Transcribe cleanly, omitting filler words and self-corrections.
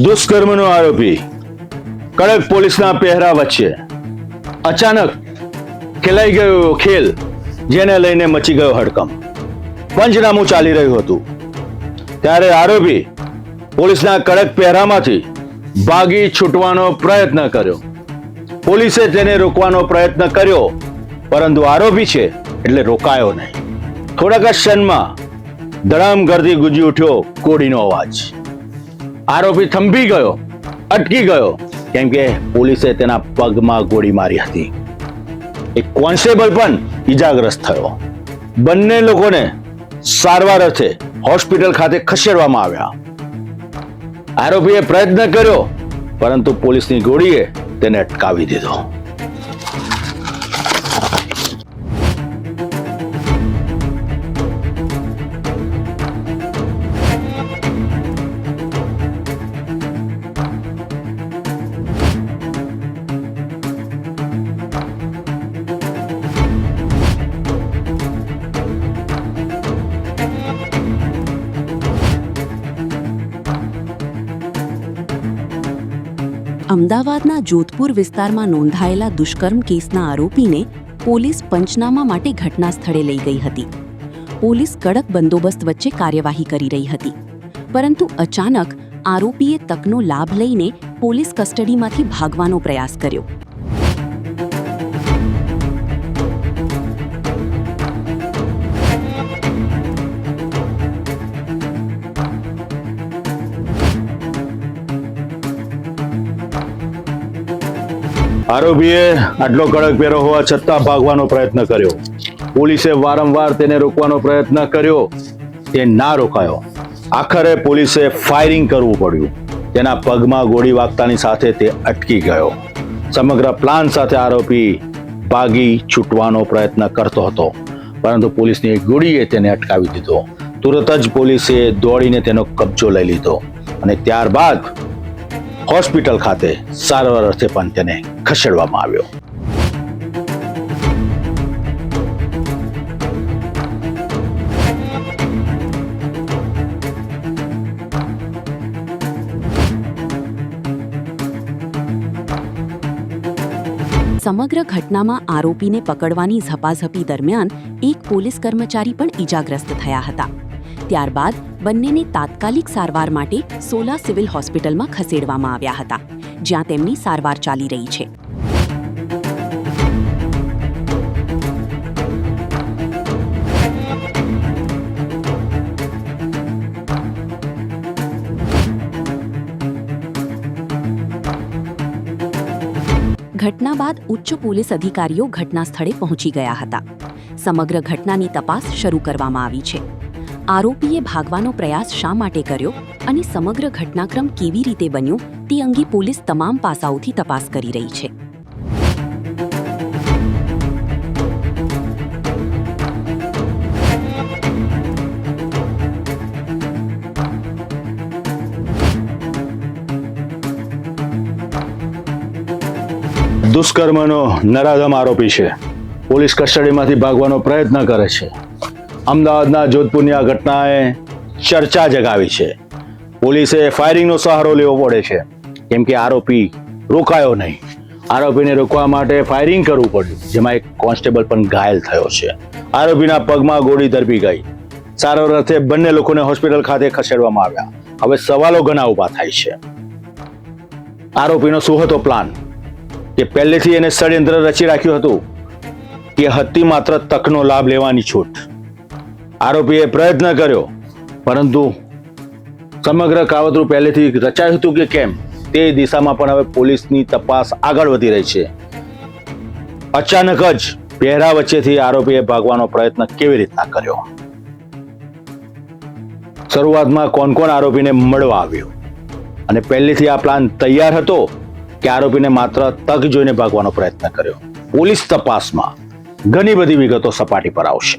દુષ્કર્મનો આરોપી કડક પોલીસના પહેરા વચ્ચે અચાનક ખેલાઈ ગયો ખેલ, જેને લઈને મચી ગયો હડકંપ. પંચનામું ચાલી રહ્યું હતું ત્યારે આરોપી પોલીસના કડક પહેરામાંથી ભાગી છૂટવાનો પ્રયત્ન કર્યો. પોલીસે તેને રોકવાનો પ્રયત્ન કર્યો, પરંતુ આરોપી છે એટલે રોકાયો નહીં. થોડાક જ ક્ષણમાં ધડામ કરતી ગુંજી ઉઠ્યો કોડીનો અવાજ. આરોપી થંભી ગયો, અટકી ગયો, કેમ કે પોલીસે તેના પગમાં ગોળી મારી હતી. એક કોન્સ્ટેબલ પણ ઈજાગ્રસ્ત થયો. બંને લોકોને સારવાર અર્થે હોસ્પિટલ ખાતે ખસેડવામાં આવ્યા. આરોપીએ પ્રયત્ન કર્યો, પરંતુ પોલીસની ગોળીએ તેને અટકાવી દીધો. અમદાવાદના જોધપુર વિસ્તારમાં નોંધાયેલા દુષ્કર્મ કેસના આરોપીને પોલીસ પંચનામા માટે ઘટના સ્થળે લઈ ગઈ હતી. પોલીસ કડક બંદોબસ્ત વચ્ચે કાર્યવાહી કરી રહી હતી, પરંતુ અચાનક આરોપીએ તકનો લાભ લઈને પોલીસ કસ્ટડીમાંથી ભાગવાનો પ્રયાસ કર્યો. આરોપીએ આટલો કડક પહેરો હોવા છતાં ભાગવાનો પ્રયત્ન કર્યો. પોલીસે વારંવાર તેને રોકવાનો પ્રયત્ન કર્યો, તે ના રોકાયો. આખરે પોલીસે ફાયરિંગ કરવું પડ્યું. તેના પગમાં ગોળી વાગતાની સાથે તે અટકી ગયો. સમગ્ર પ્લાન સાથે આરોપી ભાગી છૂટવાનો પ્રયત્ન કરતો હતો, પરંતુ પોલીસની ગોળીએ તેને અટકાવી દીધો. તુરત જ પોલીસે દોડીને તેનો કબજો લઈ લીધો અને ત્યારબાદ હોસ્પિટલ ખાતે સારવાર અર્થે પણ તેને ખસેડવામાં આવ્યો. સમગ્ર ઘટનામાં આરોપીને પકડવાની ઝપાઝપી દરમિયાન એક પોલીસ કર્મચારી પણ ઈજાગ્રસ્ત થયા હતા. ત્યારબાદ બંનેને તાત્કાલિક સારવાર માટે સોલા સિવિલ હોસ્પિટલમાં ખસેડવામાં આવ્યા હતા, જ્યાં તેમની સારવાર ચાલી રહી છે. ઘટના બાદ ઉચ્ચ પોલીસ અધિકારીઓ ઘટના સ્થળે પહોંચી ગયા હતા. સમગ્ર ઘટનાની તપાસ શરૂ કરવામાં આવી છે. આરોપીએ ભાગવાનો પ્રયાસ શા માટે કર્યો અને સમગ્ર ઘટનાક્રમ કેવી રીતે બન્યો તે અંગે પોલીસ તમામ પાસાઓથી તપાસ કરી રહી છે. દુષ્કર્મનો નરાધમ આરોપી છે. પોલીસ કસ્ટડીમાંથી ભાગવાનો પ્રયત્ન કરે છે. અમદાવાદના જોધપુરની આ ઘટનાએ ચર્ચા જગાવી છે. પોલીસે ફાયરિંગનો સહારો લેવો પડે છે, કેમ કે આરોપી રોકાયો નહીં. આરોપીને રોકવા માટે ફાયરિંગ કરવું પડ્યું, જેમાં એક કોન્સ્ટેબલ પણ ઘાયલ થયો છે. આરોપીના પગમાં ગોળી તરફી ગઈ. સારવાર અર્થે બંને લોકોને હોસ્પિટલ ખાતે ખસેડવામાં આવ્યા. હવે સવાલો ઘણા ઊભા થાય છે. આરોપીનો શું હતો પ્લાન? કે પહેલેથી એને ષડયંત્ર રચી રાખ્યું હતું કે હતી માત્ર તકનો લાભ લેવાની છૂટ. આરોપીએ પ્રયત્ન કર્યો, પરંતુ સમગ્ર કાવતરું પહેલેથી રચાયું હતું કે કેમ, તે દિશામાં પણ હવે પોલીસની તપાસ આગળ વધી રહી છે. અચાનક જ પહેરા વચ્ચેથી આરોપીએ ભાગવાનો પ્રયત્ન કેવી રીતના કર્યો? શરૂઆતમાં કોણ કોણ આરોપીને મળવા આવ્યું અને પહેલેથી આ પ્લાન તૈયાર હતો કે આરોપીને માત્ર તક જોઈને ભાગવાનો પ્રયત્ન કર્યો? પોલીસ તપાસમાં ઘણી બધી વિગતો સપાટી પર આવશે.